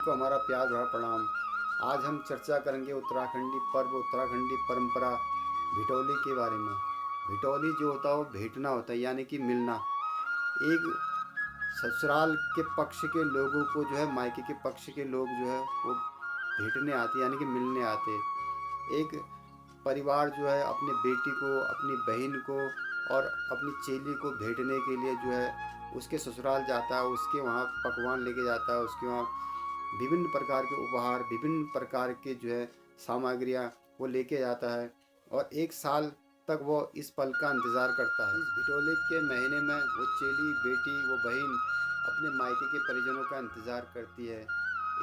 को हमारा प्यार भरा प्रणाम। आज हम चर्चा करेंगे उत्तराखंडी पर्व, उत्तराखंडी परंपरा भिटौली के बारे में। भिटौली जो होता है वो भेंटना होता है, यानी कि मिलना। एक ससुराल के पक्ष के लोगों को जो है मायके के पक्ष के लोग जो है वो भेंटने आते, यानी कि मिलने आते। एक परिवार जो है अपनी बेटी को, अपनी बहन को और अपनी चेली को भेंटने के लिए जो है उसके ससुराल जाता है, उसके वहाँ पकवान लेके जाता है, उसके वहाँ विभिन्न प्रकार के उपहार, विभिन्न प्रकार के जो है सामग्रियाँ वो लेके जाता है और एक साल तक वो इस पल का इंतज़ार करता है। इस भिटौली के महीने में वो चेली, बेटी, वो बहन अपने मायके के परिजनों का इंतज़ार करती है।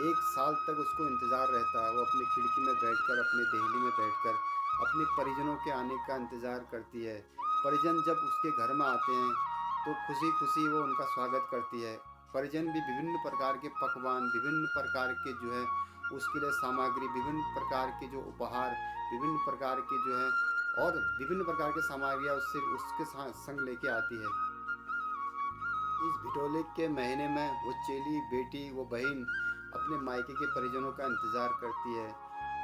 एक साल तक उसको इंतज़ार रहता है। वो अपनी खिड़की में बैठकर, अपने देहली में बैठकर अपने परिजनों के आने का इंतज़ार करती है। परिजन जब उसके घर में आते हैं तो खुशी खुशी वो उनका स्वागत करती है। परिजन भी विभिन्न प्रकार के पकवान, विभिन्न प्रकार के जो है उसके लिए सामग्री, विभिन्न प्रकार के जो उपहार, विभिन्न प्रकार के जो है और विभिन्न प्रकार की सामग्रियाँ उससे उसके संग लेके आती है। इस भिटौली के महीने में वो चेली, बेटी, वो बहन अपने मायके के परिजनों का इंतज़ार करती है।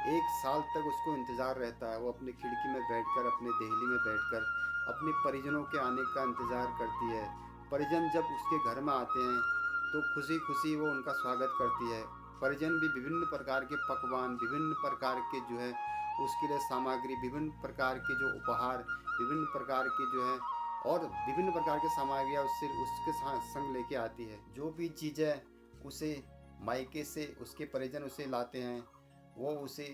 एक साल तक उसको इंतज़ार रहता है। वो अपनी खिड़की में बैठकर, अपने देहली में बैठकर अपने परिजनों के आने का इंतज़ार करती है। परिजन जब उसके घर में आते हैं तो खुशी खुशी वो उनका स्वागत करती है। परिजन भी विभिन्न प्रकार के पकवान, विभिन्न प्रकार के जो है उसके लिए सामग्री, विभिन्न प्रकार के जो उपहार, विभिन्न प्रकार के जो है और विभिन्न प्रकार के सामग्रियाँ उससे उसके संग लेके आती है। जो भी चीज़ें उसे मायके से उसके परिजन उसे लाते हैं, वो उसे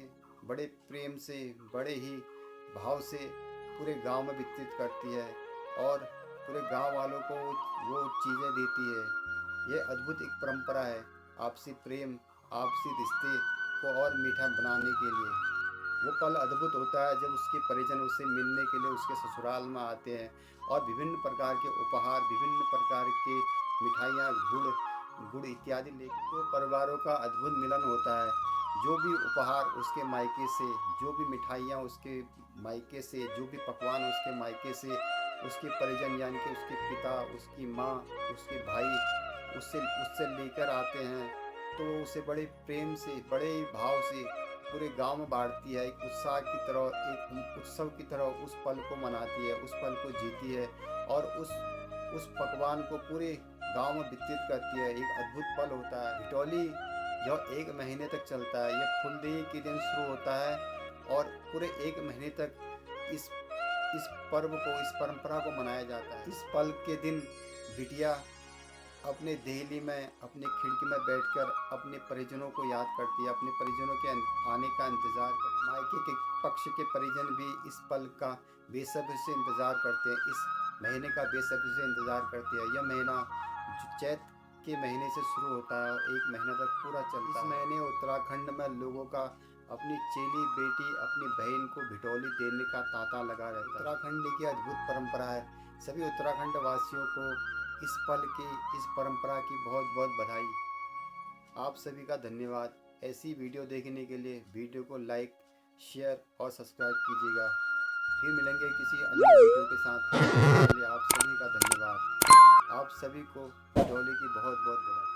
बड़े प्रेम से, बड़े ही भाव से पूरे गांव में वितरित करती है और पूरे गांव वालों को वो चीज़ें देती है। ये अद्भुत एक परंपरा है आपसी प्रेम, आपसी रिश्ते को और मीठा बनाने के लिए। वो पल अद्भुत होता है जब उसके परिजन उससे मिलने के लिए उसके ससुराल में आते हैं और विभिन्न प्रकार के उपहार, विभिन्न प्रकार के मिठाइयाँ, गुड़ इत्यादि लेकर तो परिवारों का अद्भुत मिलन होता है। जो भी उपहार उसके मायके से, जो भी मिठाइयाँ उसके मायके से, जो भी पकवान उसके मायके से उसके परिजन यानी कि उसके पिता, उसकी माँ, उसके भाई उससे उससे लेकर आते हैं तो वो उसे बड़े प्रेम से, बड़े भाव से पूरे गांव में बांटती है। एक उत्साह की तरह, एक उत्सव की तरह उस पल को मनाती है, उस पल को जीती है और उस पकवान को पूरे गांव में वितरित करती है। एक अद्भुत पल होता है। भिटौली जो 1 महीने तक चलता है। ये फुलदेई के दिन शुरू होता है और पूरे 1 महीने तक इस पर्व को, इस परंपरा को मनाया जाता है। इस पल के दिन बिटिया अपने देहली में, अपने खिड़की में बैठकर अपने परिजनों को याद करती है, अपने परिजनों के आने का इंतज़ार करती है। मायके के पक्ष के परिजन भी इस पल का बेसब्री से इंतज़ार करते हैं, इस महीने का बेसब्री से इंतज़ार करते हैं। यह महीना चैत के महीने से शुरू होता है और 1 महीना तक पूरा चलता है। इस महीने उत्तराखंड में लोगों का अपनी चेली, बेटी, अपनी बहन को भिटौली देने का तांता लगा रहता है। उत्तराखंड की अद्भुत परंपरा है। सभी उत्तराखंड वासियों को इस पल की, इस परंपरा की बहुत बहुत बधाई। आप सभी का धन्यवाद। ऐसी वीडियो देखने के लिए वीडियो को लाइक, शेयर और सब्सक्राइब कीजिएगा। फिर मिलेंगे किसी अन्य वीडियो के साथ। आप सभी का धन्यवाद। आप सभी को भिटौली की बहुत बहुत बधाई।